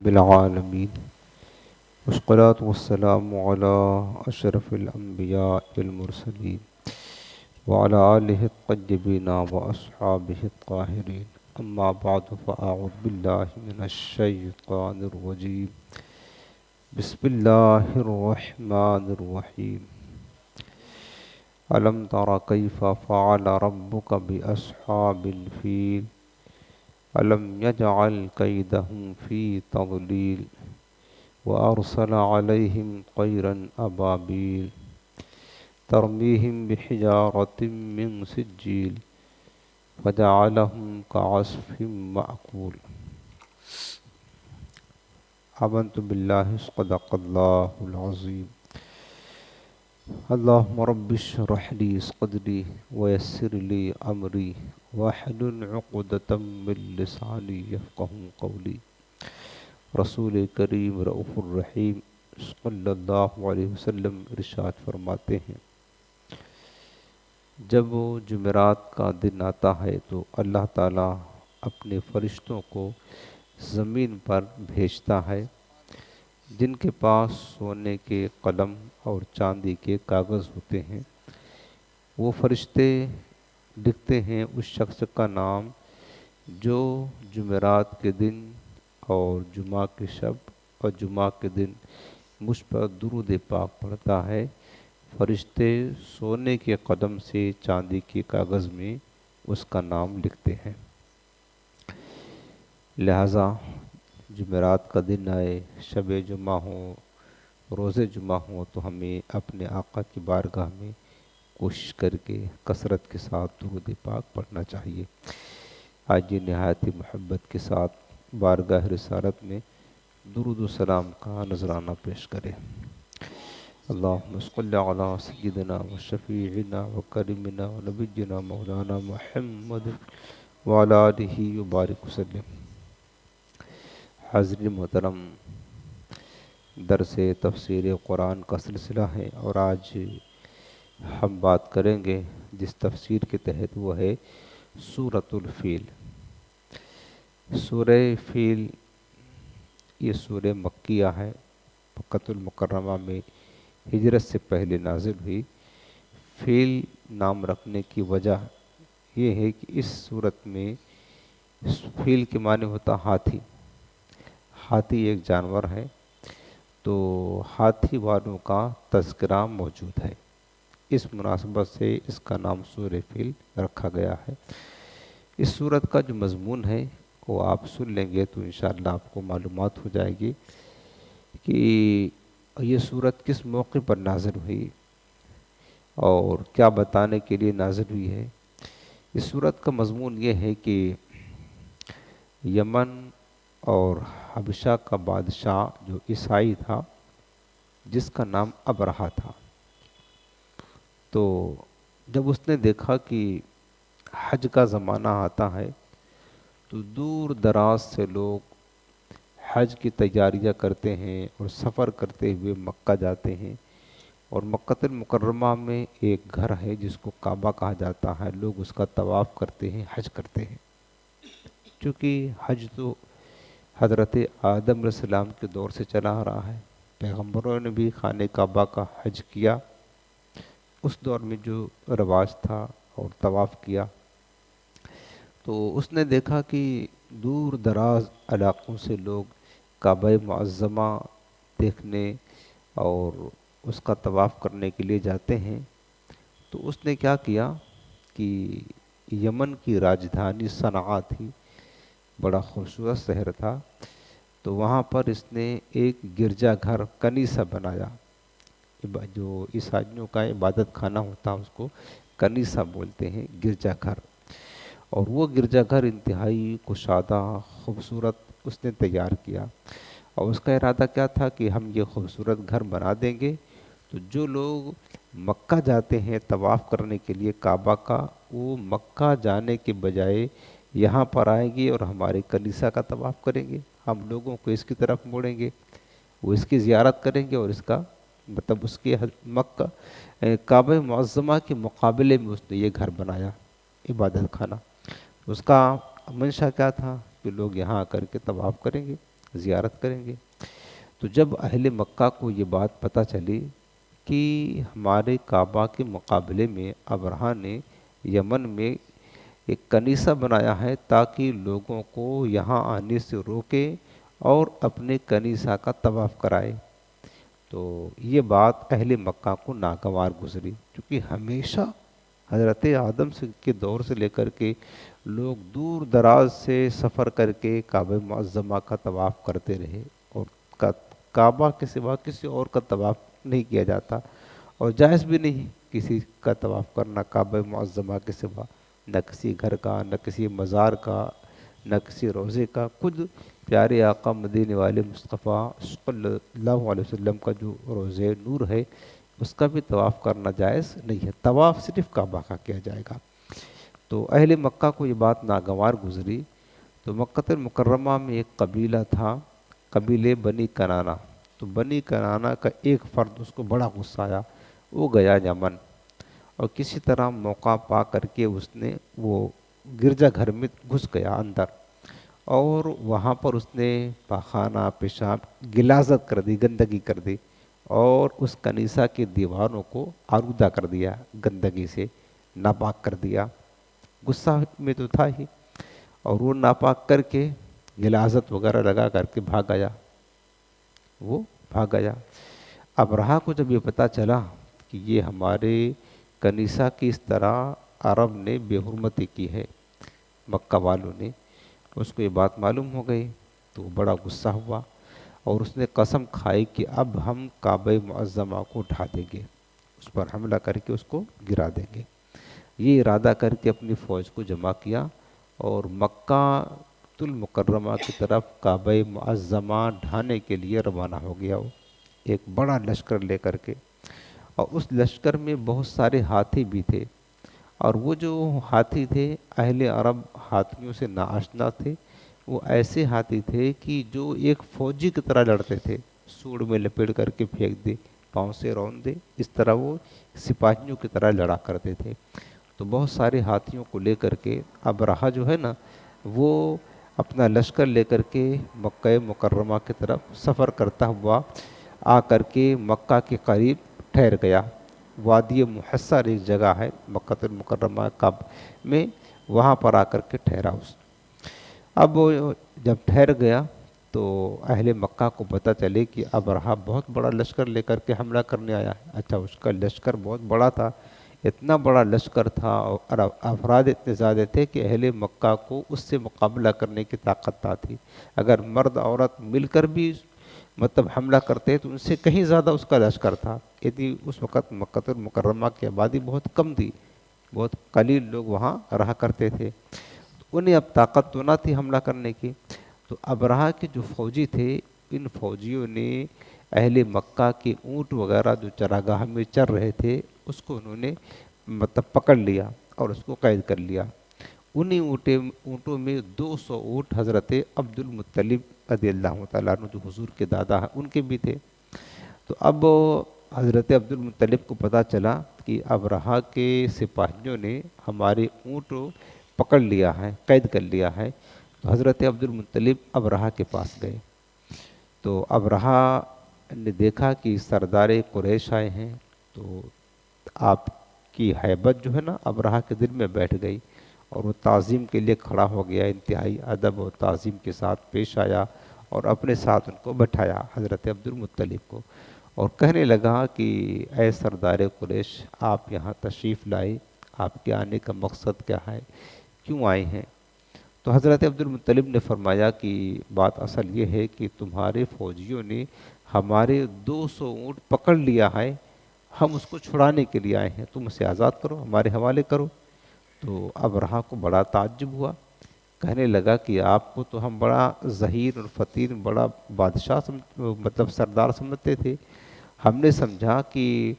بالعالمین والصلاة والسلام على أشرف الأنبياء والمرسلين وعلى آله الطيبين وأصحابه الطاهرين أما بعد فأعوذ بالله من الشيطان الرجيم بسم الله الرحمن الرحيم ألم تر كيف فعل ربك بأصحاب الفيل ألم يجعل كيدهم في تضليل وأرسل عليهم طيرا أبابيل ترميهم بحجارة من سجيل فجعلهم كعصف مأكول آمنت بالله صدق الله العظيم اللهم رب اشرح لي صدري ويسر لي أمري واحلل عقدة من لساني يفقهوا قولي رسول کریم رؤوف الرحیم صلی اللہ علیہ وسلم ارشاد فرماتے ہیں جب وہ جمعرات کا دن آتا ہے تو اللہ تعالیٰ اپنے فرشتوں کو زمین پر بھیجتا ہے جن کے پاس سونے کے قلم اور چاندی کے کاغذ ہوتے ہیں. وہ فرشتے لکھتے ہیں اس شخص کا نام جو جمعرات کے دن اور جمعہ کے شب اور جمعہ کے دن مجھ پر درود پاک پڑھتا ہے. فرشتے سونے کے قدم سے چاندی کے کاغذ میں اس کا نام لکھتے ہیں. لہٰذا جمعرات کا دن آئے، شب جمعہ ہو، روز جمعہ ہو تو ہمیں اپنے آقا کی بارگاہ میں کوشش کر کے کثرت کے ساتھ درود پاک پڑھنا چاہیے. آج یہ نہایت محبت کے ساتھ بارگاہ رسالت میں درود و سلام کا نذرانہ پیش کریں. اللہم صلی علی سیدنا و شفیعنا و کریمنا و نبینا مولانا محمد وعلی آلہ وبارک وسلم. حاضرین محترم، درس تفسیر قرآن کا سلسلہ ہے اور آج ہم بات کریں گے جس تفسیر کے تحت وہ ہے سورۃ الفیل. سورہ فیل یہ سورہ مکیہ ہے، مکۃ المکرمہ میں ہجرت سے پہلے نازل ہوئی. فیل نام رکھنے کی وجہ یہ ہے کہ اس سورت میں فیل کے معنی ہوتا ہاتھی. ہاتھی ایک جانور ہے تو ہاتھی والوں کا تذکرہ موجود ہے. اس مناسبت سے اس کا نام سورہ فیل رکھا گیا ہے. اس سورت کا جو مضمون ہے وہ آپ سن لیں گے تو انشاءاللہ آپ کو معلومات ہو جائے گی کہ یہ سورت کس موقع پر نازل ہوئی اور کیا بتانے کے لیے نازل ہوئی ہے. اس سورت کا مضمون یہ ہے کہ یمن اور حبشہ کا بادشاہ جو عیسائی تھا جس کا نام ابرہہ تھا، تو جب اس نے دیکھا کہ حج کا زمانہ آتا ہے تو دور دراز سے لوگ حج کی تیاریاں کرتے ہیں اور سفر کرتے ہوئے مکہ جاتے ہیں. اور مکۃ المکرمہ میں ایک گھر ہے جس کو کعبہ کہا جاتا ہے، لوگ اس کا طواف کرتے ہیں، حج کرتے ہیں. چونکہ حج تو حضرت آدم علیہ السلام کے دور سے چلا آ رہا ہے، پیغمبروں نے بھی خانہ کعبہ کا حج کیا، اس دور میں جو رواج تھا اور طواف کیا. تو اس نے دیکھا کہ دور دراز علاقوں سے لوگ کعبہ معظمہ دیکھنے اور اس کا طواف کرنے کے لیے جاتے ہیں. تو اس نے کیا کیا کہ یمن کی راجدھانی صنعاء تھی، بڑا خوبصورت شہر تھا، تو وہاں پر اس نے ایک گرجا گھر کنیسہ بنایا. جو عیسائیوں کا عبادت خانہ ہوتا ہے اس کو کنیسہ بولتے ہیں، گرجا گھر. اور وہ گرجا گھر انتہائی کشادہ خوبصورت اس نے تیار کیا. اور اس کا ارادہ کیا تھا کہ ہم یہ خوبصورت گھر بنا دیں گے تو جو لوگ مکہ جاتے ہیں طواف کرنے کے لیے کعبہ کا، وہ مکہ جانے کے بجائے یہاں پر آئیں گے اور ہمارے کنیسہ کا طواف کریں گے. ہم لوگوں کو اس کی طرف موڑیں گے، وہ اس کی زیارت کریں گے اور اس کا مطلب اس کے مکہ کعبہ معظمہ کے مقابلے میں اس نے یہ گھر بنایا عبادت خانہ. اس کا منشا کیا تھا کہ لوگ یہاں آ کر کے طواف کریں گے، زیارت کریں گے۔ تو جب اہل مکہ کو یہ بات پتہ چلی کہ ہمارے کعبہ کے مقابلے میں ابرہہ نے یمن میں ایک کنیسہ بنایا ہے تاکہ لوگوں کو یہاں آنے سے روکے اور اپنے کنیسہ کا طواف کرائے، تو یہ بات اہل مکہ کو ناگوار گزری، کیونکہ ہمیشہ حضرت آدم کے دور سے لے کر کے لوگ دور دراز سے سفر کر کے کعبہ معظمہ کا طواف کرتے رہے، اور کعبہ کے سوا کسی اور کا طواف نہیں کیا جاتا، اور جائز بھی نہیں کسی کا طواف کرنا کعبہ معظمہ کے سوا، نہ کسی گھر کا، نہ کسی مزار کا، نہ کسی روضے کا۔ خود پیارے آقا مدینے والے مصطفیٰ صلی اللہ علیہ وسلم کا جو روضہ نور ہے اس کا بھی طواف کرنا جائز نہیں ہے، طواف صرف کعبہ کا کیا جائے گا۔ تو اہل مکہ کو یہ بات ناگوار گزری، تو مکہ المکرمہ میں ایک قبیلہ تھا، قبیلے بنی کنانہ، تو بنی کنانہ کا ایک فرد اس کو بڑا غصہ آیا، وہ گیا یمن، اور کسی طرح موقع پا کر کے اس نے وہ گرجا گھر میں گھس گیا اندر، اور وہاں پر اس نے پاخانہ پیشاب غلاظت کر دی، گندگی کر دی، اور اس کنیسہ کی دیواروں کو آلودہ کر دیا، گندگی سے ناپاک کر دیا، غصہ میں تو تھا ہی، اور وہ ناپاک کر کے غلاظت وغیرہ لگا کر کے بھاگ گیا، وہ بھاگ گیا۔ ابرہہ کو جب یہ پتہ چلا کہ یہ ہمارے کنیسہ کی اس طرح عرب نے بے حرمتی کی ہے، مکہ والوں نے، اس کو یہ بات معلوم ہو گئی، تو وہ بڑا غصہ ہوا، اور اس نے قسم کھائی کہ اب ہم کعبہ معظمہ کو ڈھا دیں گے، اس پر حملہ کر کے اس کو گرا دیں گے۔ یہ ارادہ کر کے اپنی فوج کو جمع کیا، اور مکہ المکرمہ کی طرف کعبہ معظمہ ڈھانے کے لیے روانہ ہو گیا، وہ ایک بڑا لشکر لے کر کے، اور اس لشکر میں بہت سارے ہاتھی بھی تھے، اور وہ جو ہاتھی تھے اہل عرب ہاتھیوں سے ناآشنا تھے، وہ ایسے ہاتھی تھے کہ جو ایک فوجی کی طرح لڑتے تھے، سوڑ میں لپیٹ کر کے پھینک دے، پاؤں سے رون دے، اس طرح وہ سپاہیوں کی طرح لڑا کرتے تھے۔ تو بہت سارے ہاتھیوں کو لے کر کے ابرہہ جو ہے نا وہ اپنا لشکر لے کر کے مکہ مکرمہ کی طرف سفر کرتا ہوا آ کر کے مکہ کے قریب ٹھہر گیا۔ وادی محصر ایک جگہ ہے مکہ المکرمہ میں، وہاں پر آ کر کے ٹھہرا اس۔ اب وہ جب ٹھہر گیا تو اہل مکہ کو پتہ چلے کہ ابرہہ بہت بڑا لشکر لے کر کے حملہ کرنے آیا ہے۔ اچھا، اس کا لشکر بہت بڑا تھا، اتنا بڑا لشکر تھا، اور افراد اتنے زیادہ تھے کہ اہل مکہ کو اس سے مقابلہ کرنے کی طاقت نہ تھی۔ اگر مرد عورت مل کر بھی مطلب حملہ کرتے تو ان سے کہیں زیادہ اس کا لشکر تھا، یعنی اس وقت مکہ المکرمہ کی آبادی بہت کم تھی، بہت قلیل لوگ وہاں رہا کرتے تھے، تو انہیں اب طاقت تو نہ تھی حملہ کرنے کی۔ تو ابرہہ کے جو فوجی تھے، ان فوجیوں نے اہل مکہ کے اونٹ وغیرہ جو چراگاہ میں چر رہے تھے اس کو انہوں نے مطلب پکڑ لیا اور اس کو قید کر لیا۔ انہی اونٹوں میں 200 اونٹ حضرت عبد المطلب رضی اللہ تعالیٰ عنہ جو حضور کے دادا ہیں ان کے بھی تھے۔ تو اب حضرت عبد المطلب کو پتہ چلا کہ ابرہہ کے سپاہیوں نے ہمارے اونٹ پکڑ لیا ہے، قید کر لیا ہے، تو حضرت عبد المطلب ابرہہ کے پاس گئے، تو ابرہہ نے دیکھا کہ سردار قریش آئے ہیں، تو آپ کی ہیبت جو ہے نا ابرہہ کے دل میں بیٹھ گئی، اور وہ تعظیم کے لیے کھڑا ہو گیا، انتہائی ادب و تعظیم کے ساتھ پیش آیا، اور اپنے ساتھ ان کو بٹھایا حضرت عبد المطلب کو، اور کہنے لگا کہ اے سردار قریش، آپ یہاں تشریف لائے، آپ کے آنے کا مقصد کیا ہے، کیوں آئے ہیں؟ تو حضرت عبد المطلب نے فرمایا کہ بات اصل یہ ہے کہ تمہارے فوجیوں نے ہمارے 200 اونٹ پکڑ لیا ہے، ہم اس کو چھڑانے کے لیے آئے ہیں، تم اسے آزاد کرو، ہمارے حوالے کرو۔ تو ابرہہ کو بڑا تعجب ہوا، کہنے لگا کہ آپ کو تو ہم بڑا ظہیر اور فطیر، بڑا بادشاہ مطلب سردار سمجھتے تھے، ہم نے سمجھا کہ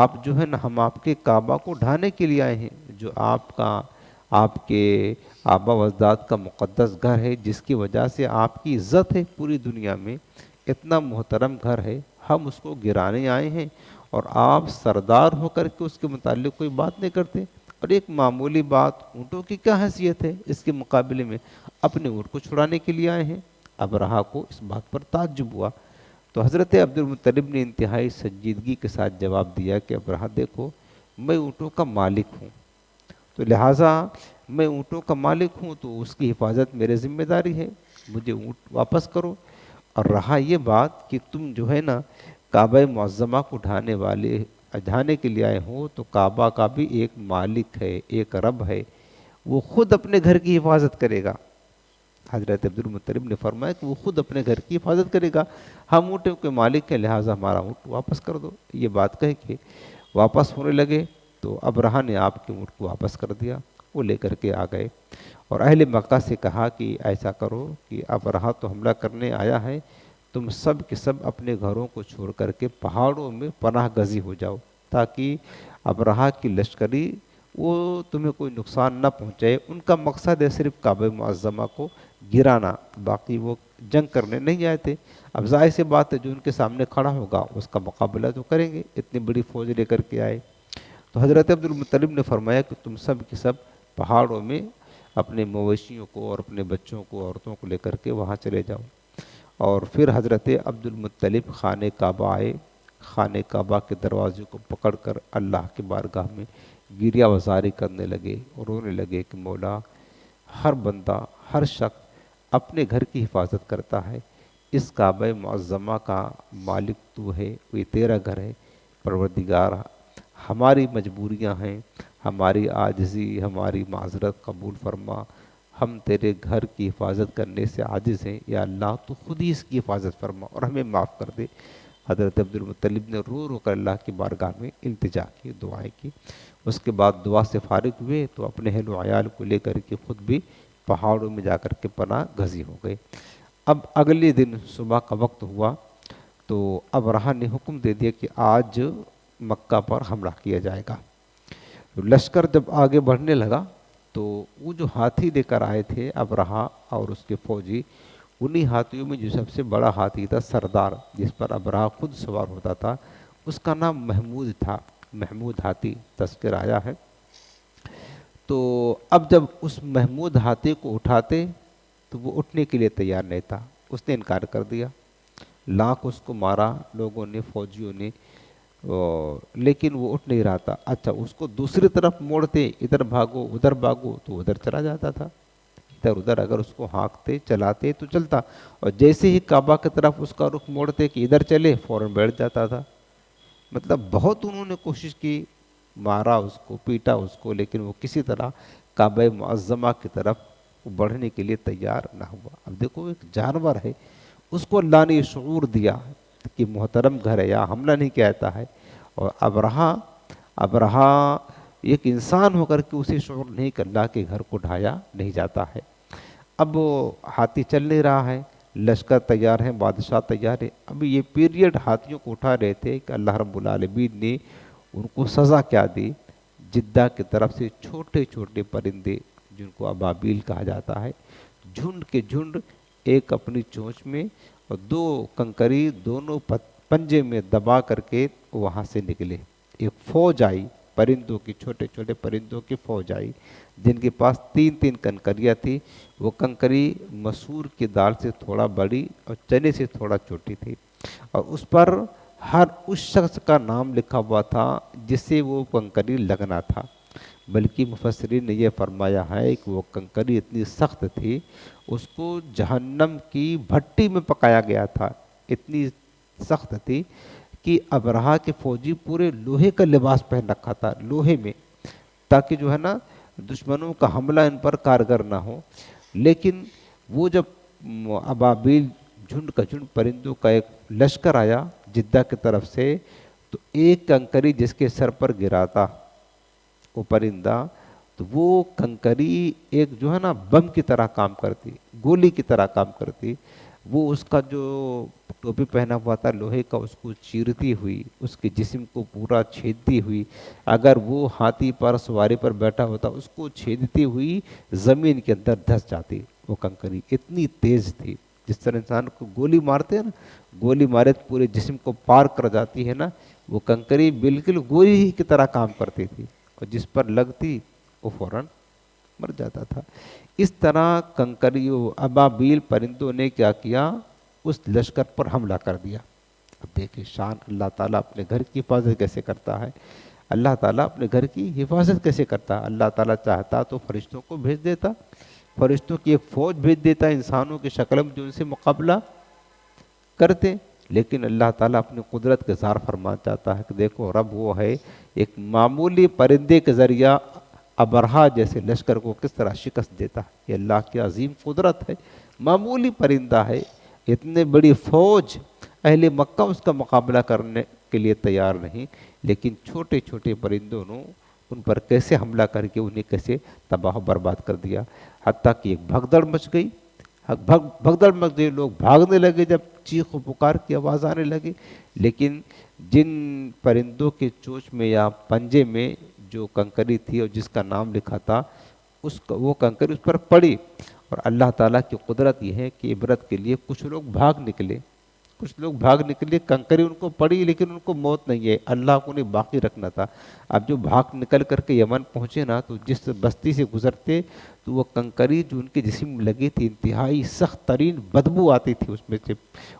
آپ جو ہے نا ہم آپ کے کعبہ کو ڈھانے کے لیے آئے ہیں، جو آپ کے آبا و اجداد کا مقدس گھر ہے، جس کی وجہ سے آپ کی عزت ہے پوری دنیا میں، اتنا محترم گھر ہے، ہم اس کو گرانے آئے ہیں، اور آپ سردار ہو کر کے اس کے متعلق کوئی بات نہیں کرتے، اور ایک معمولی بات، اونٹوں کی کیا حیثیت ہے اس کے مقابلے میں، اپنے اونٹ کو چھڑانے کے لیے آئے ہیں، ابرہہ کو اس بات پر تعجب ہوا. تو حضرت عبد المطلب نے انتہائی سنجیدگی کے ساتھ جواب دیا کہ ابرہہ دیکھو، میں اونٹوں کا مالک ہوں، تو لہٰذا میں اونٹوں کا مالک ہوں تو اس کی حفاظت میرے ذمہ داری ہے، مجھے اونٹ واپس کرو. اور رہا یہ بات کہ تم جو ہے نا کعبہ معظمہ کو ڈھانے کے لیے آئے ہو، تو کعبہ کا بھی ایک مالک ہے، ایک رب ہے، وہ خود اپنے گھر کی حفاظت کرے گا. حضرت عبد المطلب نے فرمایا کہ وہ خود اپنے گھر کی حفاظت کرے گا، ہم اونٹوں کے مالک ہیں، لہٰذا ہمارا اونٹ واپس کر دو. یہ بات کہہ کے واپس ہونے لگے تو ابرہہ نے آپ کے اونٹ کو واپس کر دیا، وہ لے کر کے آ گئے اور اہل مکہ سے کہا کہ ایسا کرو کہ ابرہہ تو حملہ کرنے آیا ہے، تم سب کے سب اپنے گھروں کو چھوڑ کر کے پہاڑوں میں پناہ گزی ہو جاؤ، تاکہ ابرہہ کی لشکری وہ تمہیں کوئی نقصان نہ پہنچائے. ان کا مقصد ہے صرف کعبہ معظمہ کو گرانا، باقی وہ جنگ کرنے نہیں آئے تھے. اب ظاہر سی بات ہے جو ان کے سامنے کھڑا ہوگا اس کا مقابلہ تو کریں گے، اتنی بڑی فوج لے کر کے آئے. تو حضرت عبد المطلب نے فرمایا کہ تم سب کے سب پہاڑوں میں اپنے مویشیوں کو اور اپنے بچوں کو عورتوں کو لے کر کے وہاں چلے جاؤ. اور پھر حضرت عبد المطلب خانہ کعبہ آئے، خانہ کعبہ کے دروازے کو پکڑ کر اللہ کی بارگاہ میں گریہ وزاری کرنے لگے اور رونے لگے کہ مولا، ہر بندہ، ہر شخص اپنے گھر کی حفاظت کرتا ہے، اس کعبہ معظمہ کا مالک تو ہے، یہ تیرا گھر ہے. پروردگار، ہماری مجبوریاں ہیں، ہماری عاجزی، ہماری معذرت قبول فرما، ہم تیرے گھر کی حفاظت کرنے سے عاجز ہیں، یا اللہ تو خود ہی اس کی حفاظت فرما اور ہمیں معاف کر دے. حضرت عبد المطلب نے رو رو کر اللہ کی بارگاہ میں التجا کی، دعائیں کی. اس کے بعد دعا سے فارغ ہوئے تو اپنے اہل و عیال کو لے کر کے خود بھی پہاڑوں میں جا کر کے پناہ گزی ہو گئے. اب اگلے دن صبح کا وقت ہوا تو ابرہہ نے حکم دے دیا کہ آج مکہ پر حملہ کیا جائے گا. لشکر جب آگے بڑھنے لگا تو وہ جو ہاتھی لے کر آئے تھے ابرہہ اور اس کے فوجی، انہی ہاتھیوں میں جو سب سے بڑا ہاتھی تھا سردار، جس پر ابرہہ خود سوار ہوتا تھا، اس کا نام محمود تھا. محمود ہاتھی تذکر آیا ہے. تو اب جب اس محمود ہاتھی کو اٹھاتے تو وہ اٹھنے کے لیے تیار نہیں تھا، اس نے انکار کر دیا. لاکھ اس کو مارا لوگوں نے، فوجیوں نے، لیکن وہ اٹھ نہیں رہا تھا. اچھا، اس کو دوسری طرف موڑتے، ادھر بھاگو ادھر بھاگو، تو ادھر چلا جاتا تھا. ادھر ادھر اگر اس کو ہانکتے چلاتے تو چلتا، اور جیسے ہی کعبہ کی طرف اس کا رخ موڑتے کہ ادھر چلے، فوراً بیٹھ جاتا تھا. مطلب بہت انہوں نے کوشش کی، مارا اس کو، پیٹا اس کو، لیکن وہ کسی طرح کعبہ معظمہ کی طرف بڑھنے کے لیے تیار نہ ہوا. اب دیکھو ایک جانور ہے، اس کو اللہ نے یہ شعور دیا کہ محترم گھر ہے، یا حملہ نہیں کہتا ہے. اور ابرہہ ایک انسان ہو کر کے اسے شعور نہیں کہ اللہ کے گھر کو ڈھایا نہیں جاتا ہے. اب ہاتھی چل نہیں رہا ہے، لشکر تیار ہے، بادشاہ تیار ہے. ابھی یہ پیریڈ ہاتھیوں کو اٹھا رہے تھے کہ اللہ رب العالمین نے ان کو سزا کیا دی. جدہ کی طرف سے چھوٹے چھوٹے پرندے جن کو ابابیل کہا جاتا ہے، جھنڈ کے جھنڈ ایک اپنی چونچ میں اور دو کنکری دونوں پنجے میں دبا کر کے وہاں سے نکلے. ایک فوج آئی پرندوں کی، چھوٹے چھوٹے پرندوں کی فوج آئی جن کے پاس تین تین کنکریاں تھی. وہ کنکری مسور کی دال سے تھوڑا بڑی اور چنے سے تھوڑا چھوٹی تھی، اور اس پر ہر اس شخص کا نام لکھا ہوا تھا جس سے وہ کنکری لگنا تھا. بلکہ مفسرین نے یہ فرمایا ہے کہ وہ کنکری اتنی سخت تھی، اس کو جہنم کی بھٹی میں پکایا گیا تھا. اتنی سخت تھی کہ ابرہہ کے فوجی پورے لوہے کا لباس پہن رکھا تھا، لوہے میں، تاکہ جو ہے نا دشمنوں کا حملہ ان پر کارگر نہ ہو. لیکن وہ جب ابابیل جھنڈ کا جھنڈ پرندوں کا ایک لشکر آیا جدہ کی طرف سے، تو ایک کنکری جس کے سر پر گرا تھا وہ پرندہ، تو وہ کنکری ایک جو ہے نا بم کی طرح کام کرتی، گولی کی طرح کام کرتی. وہ اس کا جو ٹوپی پہنا ہوا تھا لوہے کا، اس کو چیرتی ہوئی، اس کے جسم کو پورا چھیدتی ہوئی. اگر وہ ہاتھی پر سواری پر بیٹھا ہوتا اس کو چھیدتی ہوئی زمین کے اندر دھس جاتی. وہ کنکری اتنی تیز تھی، جس طرح انسان کو گولی مارتے ہیں نا، گولی مارے تو پورے جسم کو پار کر جاتی ہے نا، وہ کنکری بالکل گولی ہی کی طرح کام کرتی تھی، اور جس پر لگتی وہ فوراً مر جاتا تھا۔ اس طرح کنکریوں ابابیل پرندوں نے کیا کیا، اس لشکر پر حملہ کر دیا۔ اب دیکھیں شان اللہ تعالیٰ اپنے گھر کی حفاظت کیسے کرتا ہے، اللہ تعالیٰ اپنے گھر کی حفاظت کیسے کرتا ہے۔ اللہ تعالیٰ چاہتا تو فرشتوں کو بھیج دیتا، فرشتوں کی ایک فوج بھیج دیتا انسانوں کی شکل میں جو ان سے مقابلہ کرتے، لیکن اللہ تعالیٰ اپنی قدرت کے اظہار فرمانا چاہتا ہے کہ دیکھو رب وہ ہے ایک معمولی پرندے کے ذریعہ ابرہا جیسے لشکر کو کس طرح شکست دیتا ہے۔ یہ اللہ کی عظیم قدرت ہے، معمولی پرندہ ہے، اتنے بڑی فوج اہل مکہ اس کا مقابلہ کرنے کے لیے تیار نہیں، لیکن چھوٹے چھوٹے پرندوں نے ان پر کیسے حملہ کر کے انہیں کیسے تباہ و برباد کر دیا، حتیٰ کہ ایک بھگدڑ مچ گئی، بھگدڑ مچ گئی، لوگ بھاگنے لگے جب چیخ و پکار کی آواز آنے لگی، لیکن جن پرندوں کے چونچ میں یا پنجے میں جو کنکری تھی اور جس کا نام لکھا تھا وہ کنکری اس پر پڑی، اور اللہ تعالیٰ کی قدرت یہ ہے کہ عبرت کے لیے کچھ لوگ بھاگ نکلے، کنکری ان کو پڑی لیکن ان کو موت نہیں ہے، اللہ کو انہیں باقی رکھنا تھا۔ اب جو بھاگ نکل کر کے یمن پہنچے نا، تو جس بستی سے گزرتے تو وہ کنکری جو ان کے جسم میں لگی تھی انتہائی سخت ترین بدبو آتی تھی، اس میں سے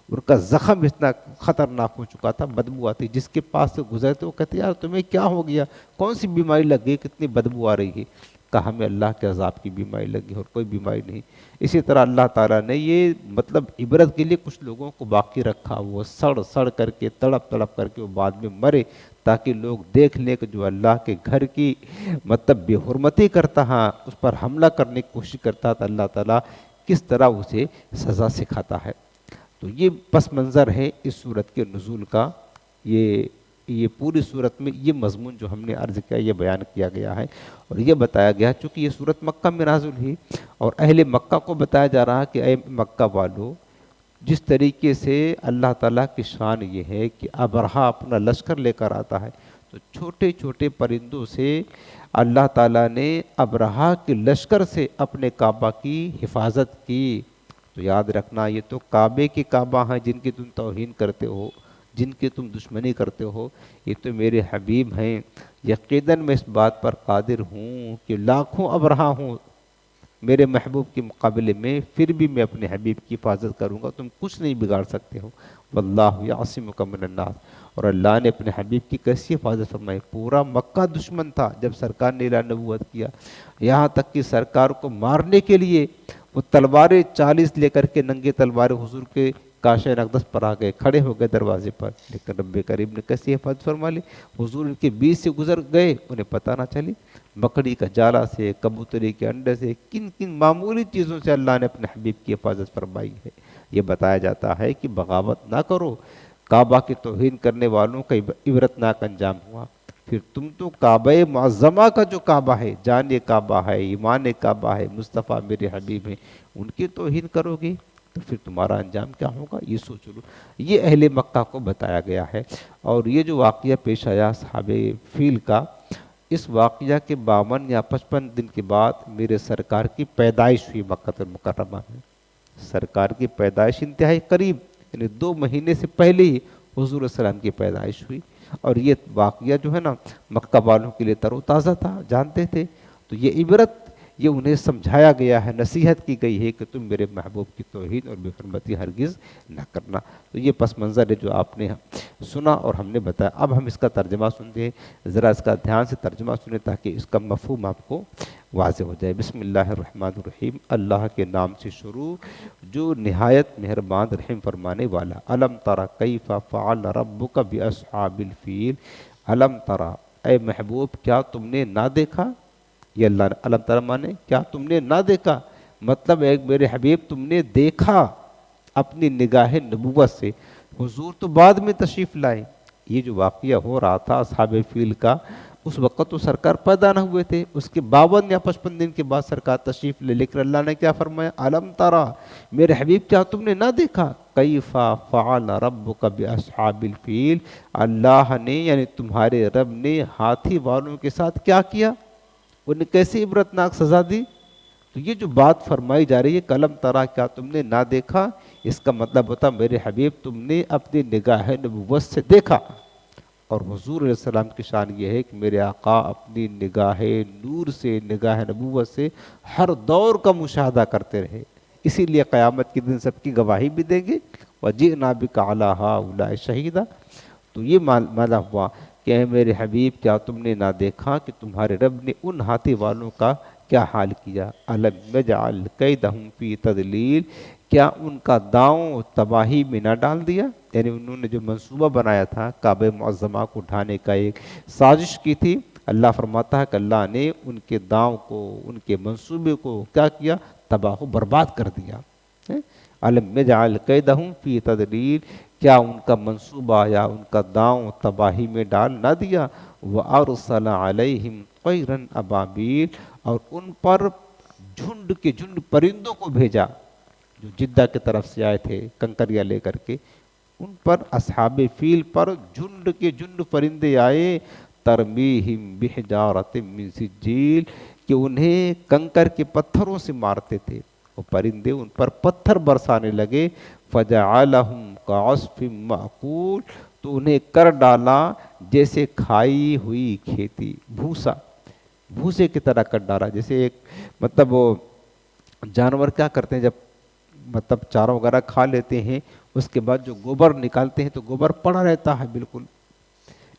ان کا زخم اتنا خطرناک ہو چکا تھا، بدبو آتی، جس کے پاس سے گزرتے وہ کہتے یار تمہیں کیا ہو گیا، کون سی بیماری لگ گئی، کتنی بدبو آ رہی ہے، کہا ہمیں اللہ کے عذاب کی بیماری لگی اور کوئی بیماری نہیں۔ اسی طرح اللہ تعالیٰ نے یہ مطلب عبرت کے لیے کچھ لوگوں کو باقی رکھا، وہ سڑ کر کے تڑپ کر کے وہ بعد میں مرے، تاکہ لوگ دیکھ لیں کہ جو اللہ کے گھر کی مطلب بے حرمتی کرتا ہے، اس پر حملہ کرنے کی کوشش کرتا تھا، اللہ تعالیٰ کس طرح اسے سزا سکھاتا ہے۔ تو یہ پس منظر ہے اس سورت کے نزول کا، یہ پوری صورت میں یہ مضمون جو ہم نے عرض کیا یہ بیان کیا گیا ہے، اور یہ بتایا گیا چونکہ یہ صورت مکہ میں نازل ہوئی، اور اہل مکہ کو بتایا جا رہا کہ اے مکہ والو، جس طریقے سے اللہ تعالیٰ کی شان یہ ہے کہ ابرہا اپنا لشکر لے کر آتا ہے، تو چھوٹے چھوٹے پرندوں سے اللہ تعالیٰ نے ابرہا کے لشکر سے اپنے کعبہ کی حفاظت کی۔ تو یاد رکھنا یہ تو کعبے کے کعبہ ہیں جن کی تم توہین کرتے ہو، جن کی تم دشمنی کرتے ہو، یہ تو میرے حبیب ہیں۔ یقیناً میں اس بات پر قادر ہوں کہ لاکھوں ابرہا ہوں میرے محبوب کے مقابلے میں، پھر بھی میں اپنے حبیب کی حفاظت کروں گا، تم کچھ نہیں بگاڑ سکتے ہو۔ واللہ یعصمک من الناس، اور اللہ نے اپنے حبیب کی کیسی حفاظت فرمائی، پورا مکہ دشمن تھا جب سرکار نے اعلان نبوت کیا، یہاں تک کہ سرکار کو مارنے کے لیے وہ تلواریں 40 لے کر کے ننگے تلواریں حضور کے کاشِ اقدس پر آ گئے، کھڑے ہو گئے دروازے پر، لیکن رب کریم نے کیسی حفاظت فرما لی، حضور ان کے بیچ سے گزر گئے، انہیں پتہ نہ چلی، مکڑی کا جالا سے، کبوتری کے انڈے سے، کن کن معمولی چیزوں سے اللہ نے اپنے حبیب کی حفاظت فرمائی ہے۔ یہ بتایا جاتا ہے کہ بغاوت نہ کرو، کعبہ کی توہین کرنے والوں کا عبرتناک انجام ہوا، پھر تم تو کعبہ معظمہ کا جو کعبہ ہے، جان کعبہ ہے، ایمان کعبہ ہے، مصطفیٰ میرے حبیب ہیں، ان کی توہین کرو گے تو پھر تمہارا انجام کیا ہوگا، یہ سوچ لو۔ یہ اہل مکہ کو بتایا گیا ہے، اور یہ جو واقعہ پیش آیا اصحاب فیل کا، اس واقعہ کے 52 یا 55 دن کے بعد میرے سرکار کی پیدائش ہوئی مکہ المکرمہ میں۔ سرکار کی پیدائش انتہائی قریب، یعنی 2 مہینے سے پہلے ہی حضور صلی اللہ علیہ وسلم کی پیدائش ہوئی، اور یہ واقعہ جو ہے نا مکہ والوں کے لیے تر و تازہ تھا، جانتے تھے، تو یہ عبرت، یہ انہیں سمجھایا گیا ہے، نصیحت کی گئی ہے کہ تم میرے محبوب کی توہین اور بے حرمتی ہرگز نہ کرنا۔ تو یہ پس منظر ہے جو آپ نے سنا اور ہم نے بتایا۔ اب ہم اس کا ترجمہ سنتے ہیں، ذرا اس کا دھیان سے ترجمہ سنیں تاکہ اس کا مفہوم آپ کو واضح ہو جائے۔ بسم اللہ الرحمن الرحیم، اللہ کے نام سے شروع جو نہایت مہربان رحم فرمانے والا۔ الم تری کیف فعل ربک باصحاب الفیل، الم تری، اے محبوب کیا تم نے نہ دیکھا، یہ اللہ نے علم تعالیٰ مانے کیا تم نے نہ دیکھا، مطلب ایک میرے حبیب تم نے دیکھا اپنی نگاہ نبوت سے، حضور تو بعد میں تشریف لائے۔ یہ جو واقعہ ہو رہا تھا اصحاب فیل کا، اس وقت تو سرکار پیدا نہ ہوئے تھے، اس کے 52 یا 55 دن کے بعد سرکار تشریف لے، لیکن اللہ نے کیا فرمایا، علم تری، میرے حبیب کیا تم نے نہ دیکھا، کیف فعل ربک باصحاب الفیل، اللہ نے یعنی تمہارے رب نے ہاتھی والوں کے ساتھ کیا کیا، انہیں کیسی عبرتناک سزا دی۔ تو یہ جو بات فرمائی جا رہی ہے کلم ترا، کیا تم نے نہ دیکھا، اس کا مطلب ہوتا میرے حبیب تم نے اپنی نگاہ نبوت سے دیکھا، اور حضور علیہ السلام کی شان یہ ہے کہ میرے آقا اپنی نگاہ نور سے، نگاہ نبوت سے ہر دور کا مشاہدہ کرتے رہے، اسی لیے قیامت کے دن سب کی گواہی بھی دیں گے، وَجِئْنَا بِكَ عَلَىٰ هَٰؤُلَاءِ شَهِيدًا۔ تو یہ معنی ہوا کہ اے میرے حبیب کیا تم نے نہ دیکھا کہ تمہارے رب نے ان ہاتھی والوں کا کیا حال کیا، أَلَمْ يَجْعَلْ كَيْدَهُمْ فِي تَضْلِيلٍ، کیا ان کا داؤں تباہی میں نہ ڈال دیا، یعنی انہوں نے جو منصوبہ بنایا تھا کعبہ معظمہ کو اٹھانے کا، ایک سازش کی تھی، اللہ فرماتا ہے کہ اللہ نے ان کے داؤں کو، ان کے منصوبے کو کیا کیا، تباہ و برباد کر دیا۔ أَلَمْ يَجْعَلْ كَيْدَهُمْ فِي تَضْلِيلٍ، کیا ان کا منصوبہ یا ان کا داؤں تباہی میں ڈال نہ دیا، وَأَرْسَلَ عَلَيْهِمْ طَيْرًا أَبَابِيلَ، اور ان پر جھنڈ کے جھنڈ پرندوں کو بھیجا، جو جدہ کی طرف سے آئے تھے کنکریاں لے کر کے، ان پر اصحاب فیل پر جھنڈ کے جھنڈ پرندے آئے، ترمیہم بحجارۃ من سجیل، کہ انہیں کنکر کے پتھروں سے مارتے تھے، وہ پرندے ان پر پتھر برسانے لگے، فجعلہم کعصف مأکول، تو انہیں کر ڈالا جیسے کھائی ہوئی کھیتی، بھوسے کی طرح کر ڈالا، جیسے ایک مطلب وہ جانور کیا کرتے ہیں جب مطلب چارہ وغیرہ کھا لیتے ہیں، اس کے بعد جو گوبر نکالتے ہیں تو گوبر پڑا رہتا ہے بالکل،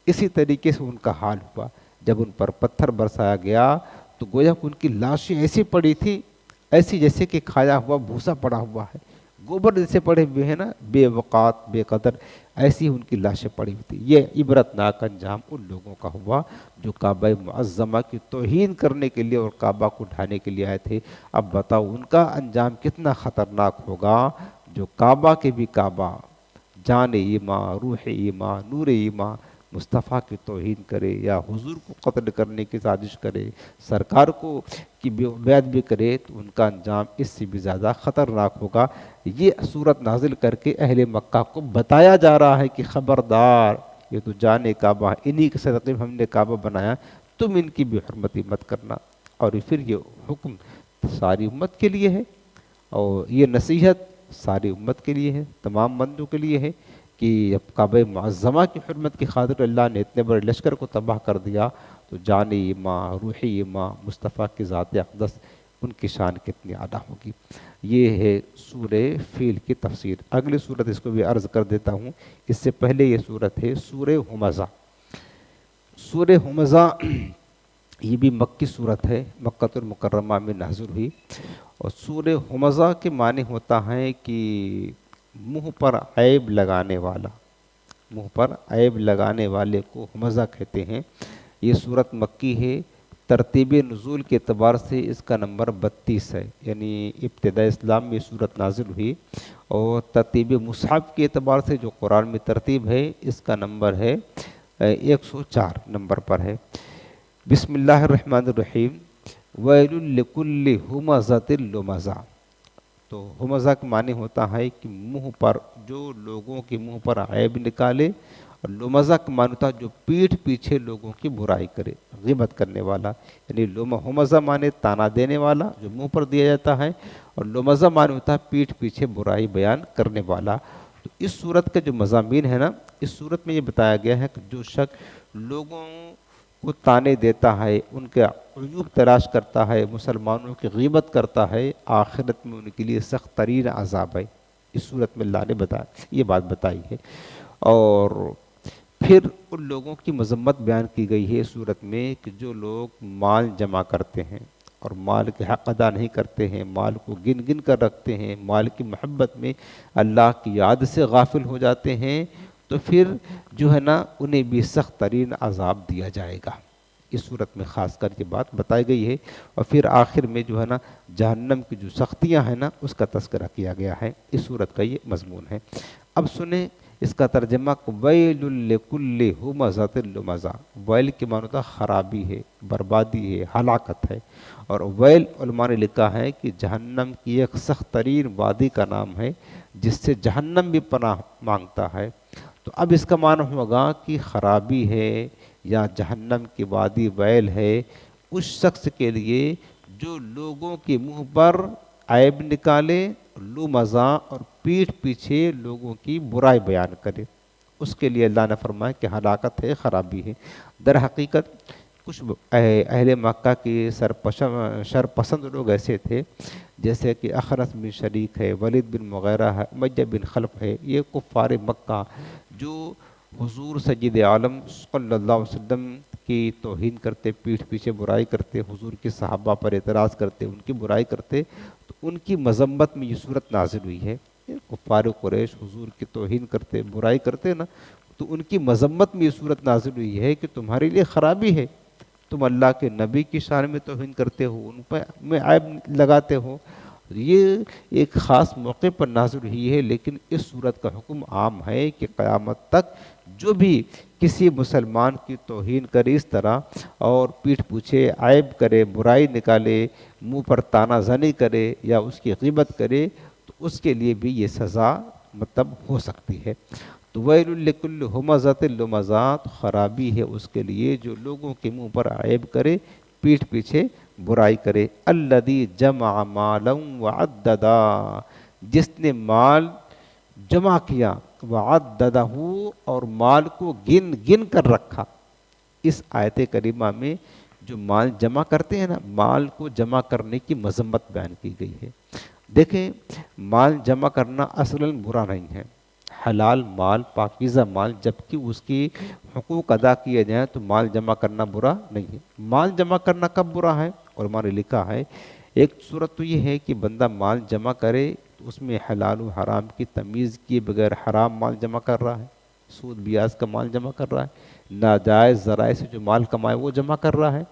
اسی طریقے سے ان کا حال ہوا، جب ان پر پتھر برسایا گیا تو گویا کہ ان کی لاشیں ایسی پڑی تھی، ایسی جیسے کہ کھایا ہوا بھوسا پڑا ہوا ہے، گوبر جیسے پڑے ہوئے ہیں نا، بے وقات بے قدر، ایسی ان کی لاشیں پڑی ہوئی تھی۔ یہ عبرتناک انجام ان لوگوں کا ہوا جو کعبہ معظمہ کی توہین کرنے کے لیے اور کعبہ کو ڈھانے کے لیے آئے تھے۔ اب بتاؤ ان کا انجام کتنا خطرناک ہوگا، جو کعبہ کے بھی کعبہ، جان ایماں، روح ایماں، نور ایماں، مصطفیٰ کی توہین کرے یا حضور کو قتل کرنے کی سازش کرے، سرکار کو کی بیعت بھی کرے، تو ان کا انجام اس سے بھی زیادہ خطرناک ہوگا۔ یہ صورت نازل کر کے اہل مکہ کو بتایا جا رہا ہے کہ خبردار، یہ تو جانے کعبہ، انہی کے صدقے ہم نے کعبہ بنایا، تم ان کی بھی حرمتی مت کرنا۔ اور پھر یہ حکم ساری امت کے لیے ہے، اور یہ نصیحت ساری امت کے لیے ہے، تمام بندوں کے لیے ہے، کہ اب کعبہ معظمہ کی حرمت کی خاطر اللہ نے اتنے بڑے لشکر کو تباہ کر دیا، تو جان ایماں، روح ایماں، مصطفیٰ کی ذات اقدس، ان کی شان کتنی اعلیٰ ہوگی۔ یہ ہے سورہ فیل کی تفسیر۔ اگلی صورت اس کو بھی عرض کر دیتا ہوں، اس سے پہلے یہ صورت ہے سورہ ہمزہ۔ سورہ ہمزہ یہ بھی مکی صورت ہے، مکہ المکرمہ میں نازل ہوئی، اور سورہ ہمزہ کے معنی ہوتا ہے کہ منہ پر عیب لگانے والا، منہ پر عیب لگانے والے کو ہمزہ کہتے ہیں۔ یہ صورت مکی ہے، ترتیب نزول کے اعتبار سے اس کا نمبر 32 ہے، یعنی ابتداء اسلام میں صورت نازل ہوئی، اور ترتیب مصحف کے اعتبار سے جو قرآن میں ترتیب ہے اس کا نمبر ہے 104 نمبر پر ہے۔ بسم اللہ الرحمن الرحیم۔ ویل لکل ہمزۃ لمزہ، تو ہمزہ کا معنی ہوتا ہے کہ منہ پر، جو لوگوں کے منہ پر عیب نکالے، اور لمزہ کا معنی ہوتا ہے جو پیٹھ پیچھے لوگوں کی برائی کرے، غیبت کرنے والا، یعنی ہمزہ معنی تانا دینے والا جو منہ پر دیا جاتا ہے، اور لمزہ معنی ہوتا ہے پیٹھ پیچھے برائی بیان کرنے والا۔ تو اس صورت کے جو مضامین ہے نا، اس صورت میں یہ بتایا گیا ہے کہ جو شخص لوگوں کو تانے دیتا ہے، ان کے عیوب تلاش کرتا ہے، مسلمانوں کی غیبت کرتا ہے، آخرت میں ان کے لیے سخت ترین عذاب ہے، اس صورت میں اللہ نے بتایا، یہ بات بتائی ہے۔ اور پھر ان لوگوں کی مذمت بیان کی گئی ہے اس صورت میں کہ جو لوگ مال جمع کرتے ہیں اور مال کے حق ادا نہیں کرتے ہیں، مال کو گن گن کر رکھتے ہیں، مال کی محبت میں اللہ کی یاد سے غافل ہو جاتے ہیں، تو پھر جو ہے نا انہیں بھی سخت ترین عذاب دیا جائے گا۔ اس صورت میں خاص کر یہ بات بتائی گئی ہے، اور پھر آخر میں جو ہے نا جہنم کی جو سختیاں ہیں نا اس کا تذکرہ کیا گیا ہے، اس صورت کا یہ مضمون ہے۔ اب سنیں اس کا ترجمہ، ویل لکل ہمزۃ لمزہ۔ ویل کے معنی ہوتا خرابی ہے، بربادی ہے، ہلاکت ہے، اور ویل علماء نے لکھا ہے کہ جہنم کی ایک سخت ترین وادی کا نام ہے جس سے جہنم بھی پناہ مانگتا ہے۔ تو اب اس کا معنی ہوگا کہ خرابی ہے یا جہنم کی وادی ویل ہے اس شخص کے لیے جو لوگوں کے منہ پر عیب نکالے، لمزہ، اور پیٹھ پیچھے لوگوں کی برائی بیان کرے۔ اس کے لیے اللہ نے فرمایا کہ ہلاکت ہے، خرابی ہے۔ در حقیقت کچھ اہل مکہ کی شرپسند لوگ ایسے تھے، جیسے کہ اخرس بن شریک ہے، ولید بن مغیرہ ہے، امیہ بن خلف ہے، یہ کفار مکہ جو حضور سید عالم صلی اللہ علیہ وسلم کی توہین کرتے، پیٹھ پیچھے برائی کرتے، حضور کے صحابہ پر اعتراض کرتے، ان کی برائی کرتے، تو ان کی مذمت میں یہ صورت نازل ہوئی ہے۔ کفار قریش حضور کی توہین کرتے، برائی کرتے نا، تو ان کی مذمت میں یہ صورت نازل ہوئی ہے کہ تمہارے لیے خرابی ہے، تم اللہ کے نبی کی شان میں توہین کرتے ہو، ان پہ میں عیب لگاتے ہو۔ یہ ایک خاص موقع پر نازل ہوئی ہے، لیکن اس صورت کا حکم عام ہے کہ قیامت تک جو بھی کسی مسلمان کی توہین کرے اس طرح، اور پیٹھ پوچھے، عیب کرے، برائی نکالے، منہ پر تانا زنی کرے یا اس کی غیبت کرے، تو اس کے لیے بھی یہ سزا مطلب ہو سکتی ہے۔ تو ویل لکل ہمزۃ لمزہ، خرابی ہے اس کے لیے جو لوگوں کے منہ پر عیب کرے، پیٹھ پیچھے برائی کرے۔ الذی جمع مالا وعددا، جس نے مال جمع کیا، وعددہ، اور مال کو گن گن کر رکھا۔ اس آیت کریمہ میں جو مال جمع کرتے ہیں نا، مال کو جمع کرنے کی مذمت بیان کی گئی ہے۔ دیکھیں، مال جمع کرنا اصلاً برا نہیں ہے، حلال مال، پاکیزہ مال، جبکہ اس کی حقوق ادا کیے جائیں تو مال جمع کرنا برا نہیں ہے۔ مال جمع کرنا کب برا ہے؟ علماء نے لکھا ہے، ایک صورت تو یہ ہے کہ بندہ مال جمع کرے تو اس میں حلال و حرام کی تمیز کیے بغیر حرام مال جمع کر رہا ہے، سود بیاج کا مال جمع کر رہا ہے، ناجائز ذرائع سے جو مال کمائے وہ جمع کر رہا ہے۔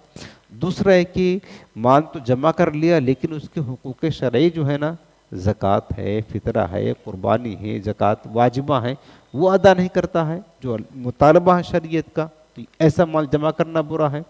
دوسرا ہے کہ مال تو جمع کر لیا، لیکن اس کے حقوق شرعی جو ہے نا، زکوٰۃ ہے، فطرہ ہے، قربانی ہے، زکوٰۃ واجبہ ہیں، وہ ادا نہیں کرتا ہے جو مطالبہ ہے شریعت کا، تو ایسا مال جمع کرنا برا ہے۔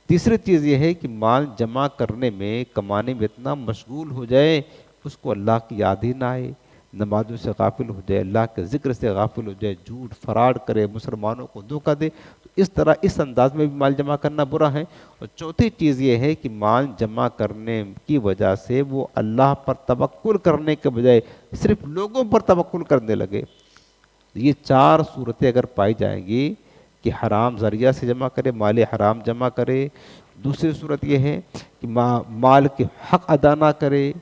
تیسری چیز یہ ہے کہ مال جمع کرنے میں، کمانے میں اتنا مشغول ہو جائے اس کو اللہ کی یاد ہی نہ آئے، نمازوں سے غافل ہو جائے، اللہ کے ذکر سے غافل ہو جائے، جھوٹ فراڈ کرے، مسلمانوں کو دھوکہ دے، تو اس طرح اس انداز میں بھی مال جمع کرنا برا ہے۔ اور چوتھی چیز یہ ہے کہ مال جمع کرنے کی وجہ سے وہ اللہ پر توکل کرنے کے بجائے صرف لوگوں پر توکل کرنے لگے۔ یہ چار صورتیں اگر پائی جائیں گی کہ حرام ذریعہ سے جمع کرے، مال حرام جمع کرے، دوسری صورت یہ ہے کہ مال کے حق ادا نہ کرے،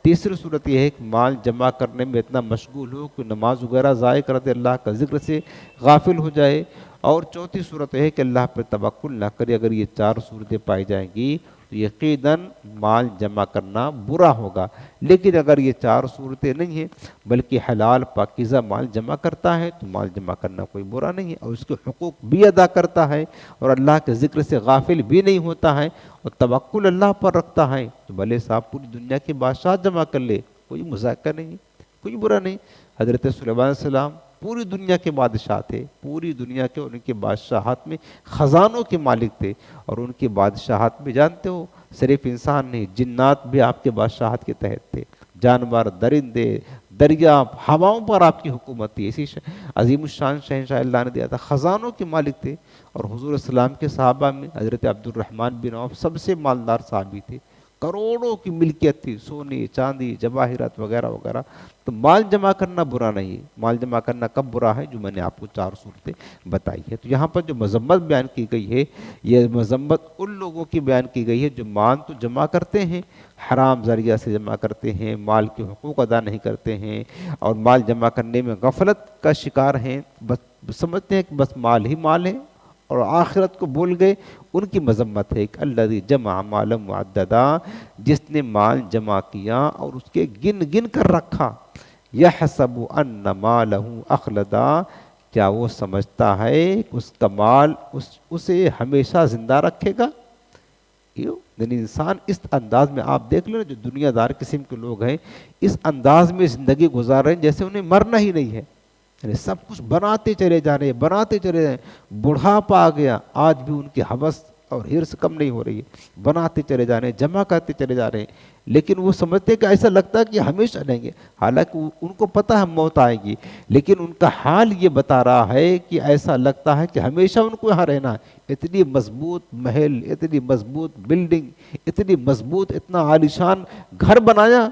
تیسری صورت یہ ہے کہ مال جمع کرنے میں اتنا مشغول ہو کہ نماز وغیرہ ضائع کر دے، اللہ کا ذکر سے غافل ہو جائے، اور چوتھی صورت یہ ہے کہ اللہ پر توکل نہ کرے۔ اگر یہ چار صورتیں پائی جائیں گی تو یقیناً مال جمع کرنا برا ہوگا۔ لیکن اگر یہ چار صورتیں نہیں ہیں بلکہ حلال پاکیزہ مال جمع کرتا ہے تو مال جمع کرنا کوئی برا نہیں ہے، اور اس کے حقوق بھی ادا کرتا ہے، اور اللہ کے ذکر سے غافل بھی نہیں ہوتا ہے، اور توکل اللہ پر رکھتا ہے، تو بھلے صاحب پوری دنیا کی بادشاہ جمع کر لے، کوئی مذاکرہ نہیں، کوئی برا نہیں۔ حضرت سلیمان علیہ السلام پوری دنیا کے بادشاہ تھے، پوری دنیا کے، ان کے بادشاہت میں خزانوں کے مالک تھے، اور ان کی بادشاہت میں جانتے ہو صرف انسان نہیں، جنات بھی آپ کے بادشاہت کے تحت تھے، جانور، درندے، دریا، ہواؤں پر آپ کی حکومت تھی۔ اسی عظیم الشان شہنشاہ اللہ نے دیا تھا، خزانوں کے مالک تھے۔ اور حضور السلام کے صحابہ میں حضرت عبد الرحمن بن عوف سب سے مالدار صحابی تھے، کروڑوں کی ملکیت تھی، سونے، چاندی، جواہرات وغیرہ وغیرہ۔ تو مال جمع کرنا برا نہیں ہے۔ مال جمع کرنا کب برا ہے؟ جو میں نے آپ کو چار صورتیں بتائی ہے۔ تو یہاں پر جو مذمت بیان کی گئی ہے، یہ مذمت ان لوگوں کی بیان کی گئی ہے جو مال تو جمع کرتے ہیں، حرام ذریعہ سے جمع کرتے ہیں، مال کے حقوق ادا نہیں کرتے ہیں، اور مال جمع کرنے میں غفلت کا شکار ہیں، بس سمجھتے ہیں کہ بس مال ہی مال ہے اور آخرت کو بھول گئے۔ ان کی مذمت ہے کہ الذی جمع مالا وعددا، جس نے مال جمع کیا اور اس کے گن گن کر رکھا، یحسب ان مالہ اخلدا، کیا وہ سمجھتا ہے کہ اس کا مال اسے ہمیشہ زندہ رکھے گا؟ یعنی انسان اس انداز میں، آپ دیکھ لیں جو دنیا دار قسم کے لوگ ہیں، اس انداز میں زندگی گزار رہے ہیں جیسے انہیں مرنا ہی نہیں ہے، یعنی سب کچھ بناتے چلے جا رہے ہیں، بناتے چلے جا رہے ہیں، بڑھاپا آ گیا آج بھی ان کی ہوس اور ہرس کم نہیں ہو رہی ہے، بناتے چلے جا رہے ہیں، جمع کرتے چلے جا رہے ہیں، لیکن وہ سمجھتے کہ ایسا لگتا ہے کہ ہمیشہ رہیں گے، حالانکہ ان کو پتہ ہے موت آئے گی، لیکن ان کا حال یہ بتا رہا ہے کہ ایسا لگتا ہے کہ ہمیشہ ان کو یہاں رہنا ہے۔ اتنی مضبوط محل، اتنی مضبوط بلڈنگ، اتنی مضبوط، اتنا عالیشان گھر بنایا،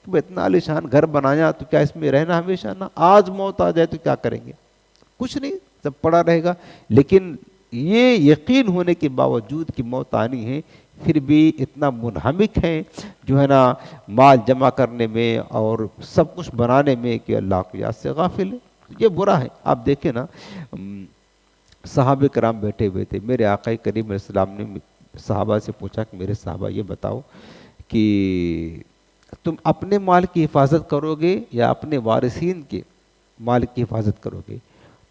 اتنا عالیشان گھر بنایا تو کیا اس میں رہنا ہمیشہ؟ نہ، آج موت آ جائے تو کیا کریں گے؟ کچھ نہیں، سب پڑا رہے گا. لیکن یہ یقین ہونے کے باوجود کہ موت آنی ہے، پھر بھی اتنا منہمک ہیں جو ہے نا مال جمع کرنے میں اور سب کچھ بنانے میں کہ اللہ کی یاد سے غافل ہے. یہ برا ہے. آپ دیکھیں نا، صحابہ کرام بیٹھے ہوئے تھے، میرے آقا کریم علیہ السلام نے صحابہ سے پوچھا کہ میرے صحابہ یہ بتاؤ کہ تم اپنے مال کی حفاظت کرو گے یا اپنے وارثین کے مال کی حفاظت کرو گے؟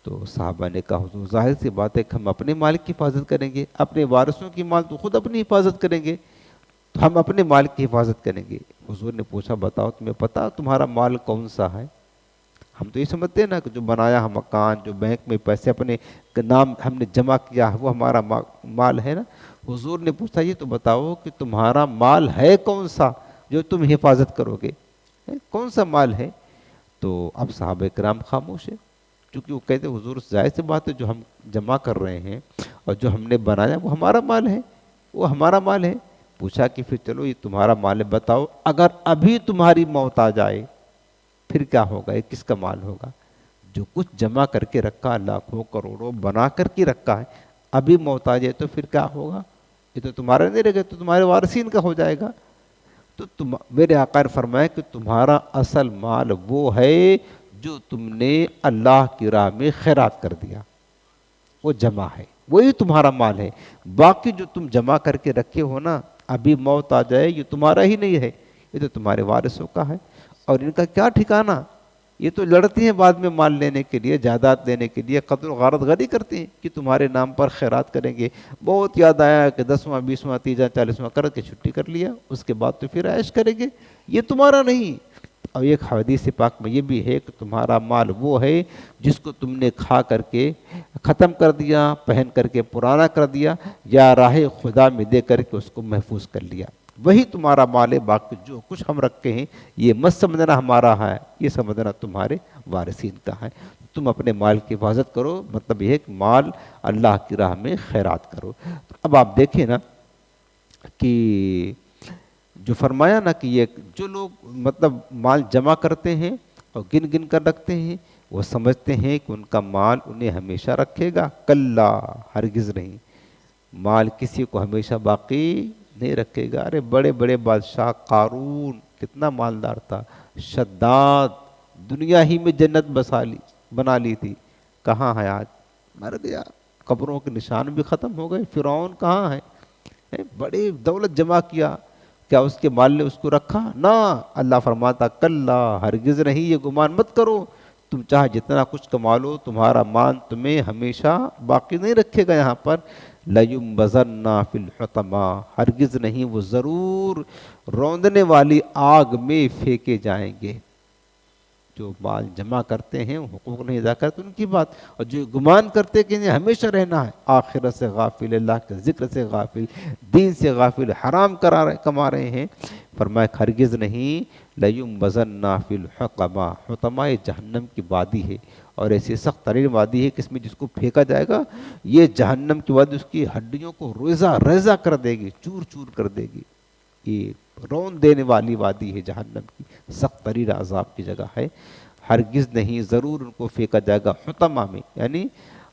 تو صحابہ نے کہا حضور ظاہر سی بات ہے کہ ہم اپنے مال کی حفاظت کریں گے، اپنے وارثوں کی مال تو خود اپنی حفاظت کریں گے، تو ہم اپنے مال کی حفاظت کریں گے. حضور نے پوچھا بتاؤ تمہیں پتا تمہارا مال کون سا ہے؟ ہم تو یہ سمجھتے ہیں نا کہ جو بنایا ہم مکان، جو بینک میں پیسے اپنے نام ہم نے جمع کیا ہے وہ ہمارا مال ہے نا. حضور نے پوچھا یہ تو بتاؤ کہ تمہارا مال ہے کون سا جو تم حفاظت کرو گے، کون سا مال ہے؟ تو اب صحابہ کرام خاموش ہے، کیونکہ وہ کہتے حضور ظاہر سی بات ہے جو ہم جمع کر رہے ہیں اور جو ہم نے بنایا وہ ہمارا مال ہے، وہ ہمارا مال ہے. پوچھا کہ پھر چلو یہ تمہارا مال ہے، بتاؤ اگر ابھی تمہاری موت آ جائے پھر کیا ہوگا؟ یہ کس کا مال ہوگا؟ جو کچھ جمع کر کے رکھا، لاکھوں کروڑوں بنا کر کے رکھا ہے، ابھی موت آ جائے تو پھر کیا ہوگا؟ یہ تو تمہارا نہیں رہے گا، تو تمہارے وارثین کا ہو جائے گا. تو میرے آقا نے فرمایا کہ تمہارا اصل مال وہ ہے جو تم نے اللہ کی راہ میں خیرات کر دیا، وہ جمع ہے، وہی تمہارا مال ہے. باقی جو تم جمع کر کے رکھے ہو نا، ابھی موت آ جائے یہ تمہارا ہی نہیں ہے، یہ تو تمہارے وارثوں کا ہے. اور ان کا کیا ٹھکانہ؟ یہ تو لڑتے ہیں بعد میں مال لینے کے لیے، جائیداد لینے کے لیے، قتل و غارت غری کرتے ہیں کہ تمہارے نام پر خیرات کریں گے. بہت یاد آیا کہ 10واں 20واں 30واں 40واں کر کے چھٹی کر لیا، اس کے بعد تو پھر عیش کریں گے. یہ تمہارا نہیں. اور ایک حدیث پاک میں یہ بھی ہے کہ تمہارا مال وہ ہے جس کو تم نے کھا کر کے ختم کر دیا، پہن کر کے پرانا کر دیا، یا راہ خدا میں دے کر کے اس کو محفوظ کر لیا، وہی تمہارا مال ہے. باقی جو کچھ ہم رکھے ہیں یہ مت سمجھنا ہمارا ہے، یہ سمجھنا تمہارے وارثین کا ہے. تم اپنے مال کی حفاظت کرو، مطلب یہ ہے کہ مال اللہ کی راہ میں خیرات کرو. اب آپ دیکھیں نا کہ جو فرمایا نا کہ یہ جو لوگ مطلب مال جمع کرتے ہیں اور گن گن کر رکھتے ہیں، وہ سمجھتے ہیں کہ ان کا مال انہیں ہمیشہ رکھے گا. کلا، ہرگز نہیں، مال کسی کو ہمیشہ باقی نہیں رکھے گا. ارے بڑے بڑے بادشاہ، قارون کتنا مالدار تھا، شداد دنیا ہی میں جنت بنا لی تھی، کہاں ہے آج؟ مر گیا. قبروں کے نشان بھی ختم ہو گئے. فرعون کہاں ہے؟ بڑی دولت جمع کیا، کیا اس کے مال نے اس کو رکھا؟ نہ. اللہ فرماتا کلا، ہرگز نہیں، یہ گمان مت کرو، تم چاہے جتنا کچھ کما لو تمہارا مال تمہیں ہمیشہ باقی نہیں رکھے گا. یہاں پر لَيُنبَذَنَّ فِي الْحُطَمَةِ، ہرگز نہیں، وہ ضرور روندنے والی آگ میں پھینکے جائیں گے. جو مال جمع کرتے ہیں حقوق نہیں ادا کرتے ان کی بات، اور جو گمان کرتے کہ انہیں ہمیشہ رہنا ہے، آخرت سے غافل، اللہ کے ذکر سے غافل، دین سے غافل، حرام کما رہے ہیں. فرمایا ہرگز نہیں. لَيُنبَذَنَّ فِي الْحُطَمَةِ، حطمہ جہنم کی وادی ہے، اور ایسی سخت ترین وادی ہے کہ اس میں جس کو پھینکا جائے گا یہ جہنم کی وادی اس کی ہڈیوں کو ریزہ ریزہ کر دے گی، چور چور کر دے گی. یہ رون دینے والی وادی ہے جہنم کی، سخت ترین عذاب کی جگہ ہے. ہرگز نہیں، ضرور ان کو پھینکا جائے گا حطمہ میں، یعنی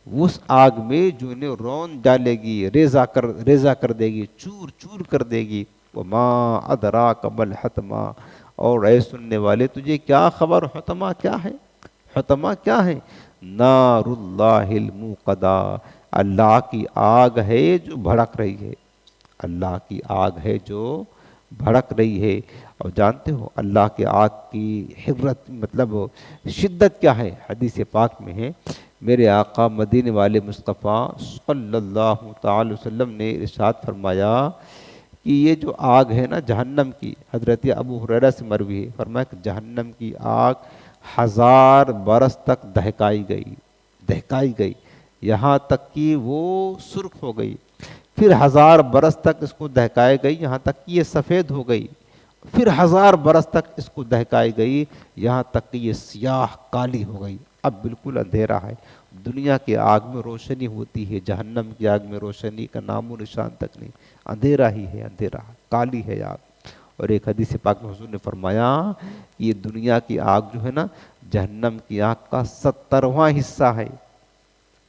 اس آگ میں جو انہیں رون ڈالے گی، ریزہ کر دے گی، چور چور کر دے گی. وما ادراک ما الحطمہ، اور اے سننے والے تجھے کیا خبر حطمہ کیا ہے؟ حطمہ کیا ہے؟ نار اللہ الموقدہ، اللہ کی آگ ہے جو بھڑک رہی ہے. اللہ کی آگ ہے جو بھڑک رہی ہے. اور جانتے ہو اللہ کی آگ کی حرت مطلب شدت کیا ہے؟ حدیث پاک میں ہے، میرے آقا مدینے والے مصطفیٰ صلی اللہ تعالی وسلم نے ارشاد فرمایا کہ یہ جو آگ ہے نا جہنم کی، حضرت ابو ہریرہ سے مروی ہے، فرمایا کہ جہنم کی آگ 1000 برس تک دہکائی گئی، یہاں تک کہ وہ سرخ ہو گئی. پھر 1000 برس تک اس کو دہکائی گئی، یہاں تک کہ یہ سفید ہو گئی. پھر 1000 برس تک اس کو دہکائی گئی، یہاں تک کہ یہ سیاہ کالی ہو گئی. اب بالکل اندھیرا ہے. دنیا کی آگ میں روشنی ہوتی ہے، جہنم کی آگ میں روشنی کا نام و نشان تک نہیں، اندھیرا ہی ہے، اندھیرا کالی ہے آگ. اور ایک حدیث پاک میں حضور نے فرمایا یہ دنیا کی آگ جو ہے نا جہنم کی آگ کا 70واں حصہ ہے.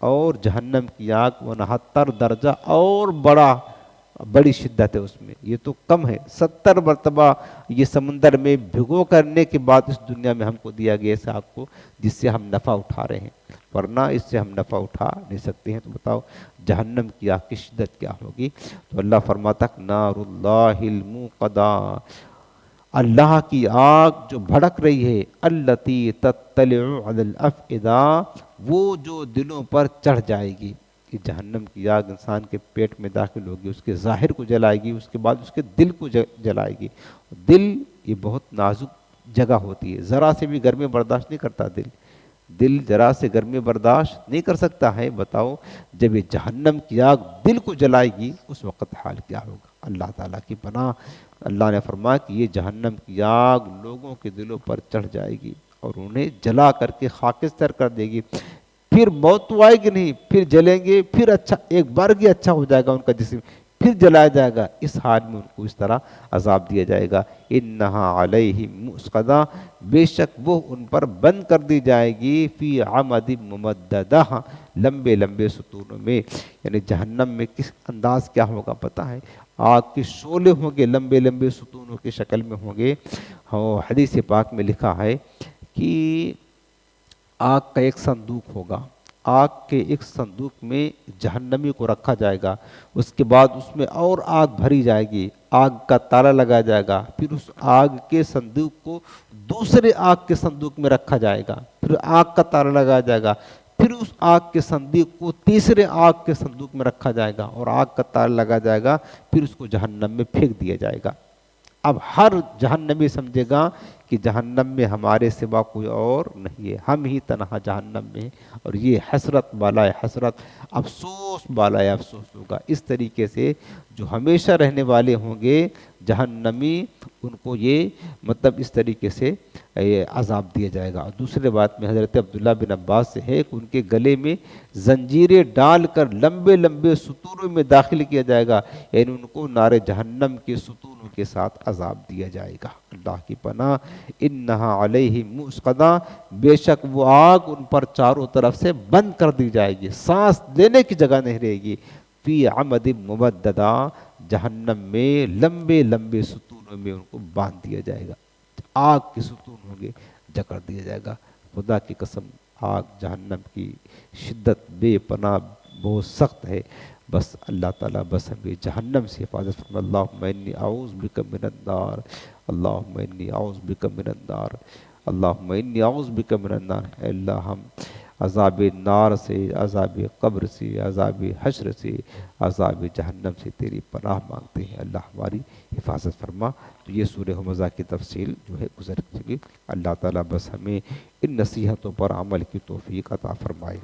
اور جہنم کی آگ 69 درجہ اور بڑی شدت ہے اس میں، یہ تو کم ہے، 70 مرتبہ یہ سمندر میں بھگو کرنے کے بعد اس دنیا میں ہم کو دیا گیا اس آگ کو، جس سے ہم نفع اٹھا رہے ہیں، ورنہ اس سے ہم نفع اٹھا نہیں سکتے ہیں۔ تو بتاؤ جہنم کی آگ کی شدت کیا ہوگی؟ تو اللہ فرماتا نار اللہ الموقدہ، اللہ کی آگ جو بھڑک رہی ہے، التی تطلع علی الافئدہ، وہ جو دلوں پر چڑھ جائے گی۔ کہ جہنم کی آگ انسان کے پیٹ میں داخل ہوگی، اس کے ظاہر کو جلائے گی، اس کے بعد اس کے دل کو جلائے گی۔ دل یہ بہت نازک جگہ ہوتی ہے، ذرا سے بھی گرمی برداشت نہیں کرتا دل ذرا سے گرمی برداشت نہیں کر سکتا ہے۔ بتاؤ جب یہ جہنم کی آگ دل کو جلائے گی اس وقت حال کیا ہوگا؟ اللہ تعالیٰ کی پناہ، اللہ نے فرمایا کہ یہ جہنم کی آگ لوگوں کے دلوں پر چڑھ جائے گی اور انہیں جلا کر کے خاکستر کر دے گی، پھر موت تو آئے گی نہیں، پھر جلیں گے، پھر اچھا ایک بار ہی اچھا ہو جائے گا ان کا جسم، پھر جلایا جائے گا۔ اس حال میں ان کو اس طرح عذاب دیا جائے گا۔ انہا علیہم مؤصدہ، بے شک وہ ان پر بند کر دی جائے گی، فی عمد ممددہ، لمبے لمبے ستونوں میں۔ یعنی جہنم میں کس انداز کیا ہوگا پتہ ہے؟ آگ کے شعلے ہوں گے، لمبے لمبے ستونوں کی شکل میں ہوں گے۔ حدیث پاک میں لکھا ہے کہ آگ کا ایک صندوق ہوگا، آگ کے ایک صندوق میں جہنمی کو رکھا جائے گا، اس کے بعد اس میں اور آگ بھری جائے گی، آگ کا تالا لگایا جائے گا، پھر اس آگ کے صندوق کو دوسرے آگ کے صندوق میں رکھا جائے گا، پھر آگ کا تالا لگایا جائے گا، پھر اس آگ کے صندوق کو تیسرے آگ کے صندوق میں رکھا جائے گا اور آگ کا تالا لگایا جائے گا، پھر اس کو جہنم میں پھینک دیا جائے گا۔ اب ہر جہنمی سمجھے گا کہ جہنم میں ہمارے سوا کوئی اور نہیں ہے، ہم ہی تنہا جہنم میں، اور یہ حسرت بالائے حسرت، افسوس بالائے افسوس ہوگا۔ اس طریقے سے جو ہمیشہ رہنے والے ہوں گے جہنمی، ان کو یہ مطلب اس طریقے سے عذاب دیا جائے گا۔ اور دوسرے بات میں حضرت عبداللہ بن عباس سے ہے کہ ان کے گلے میں زنجیریں ڈال کر لمبے لمبے ستونوں میں داخل کیا جائے گا، یعنی ان کو نار جہنم کے ستونوں کے ساتھ عذاب دیا جائے گا۔ اللہ کی پناہ، انہا علیہم مؤصدہ، بے شک وہ آگ ان پر چاروں طرف سے بند کر دی جائے گی، سانس لینے کی جگہ نہیں رہے گی، فی عمد ممددہ، جہنم میں لمبے لمبے ستونوں میں ان کو باندھ دیا جائے گا، آگ کے ستون ہوں گے، جکڑ دیا جائے گا۔ خدا کی قسم آگ جہنم کی شدت بے پناہ بہت سخت ہے۔ بس اللہ تعالیٰ بس ہمیں جہنم سے حفاظت فرما۔ اللہم انی اعوذ بک من النار، اللہم انی اعوذ بک من النار، اللہم انی اعوذ بک من النار۔ اے اللہ ہم عذاب نار سے، عذاب قبر سے، عذاب حشر سے، عذاب جہنم سے تیری پناہ مانگتے ہیں، اللہ ہماری حفاظت فرما۔ تو یہ سورہ ہمزہ کی تفصیل جو ہے گزر چکی۔ اللہ تعالیٰ بس ہمیں ان نصیحتوں پر عمل کی توفیق عطا فرمائے۔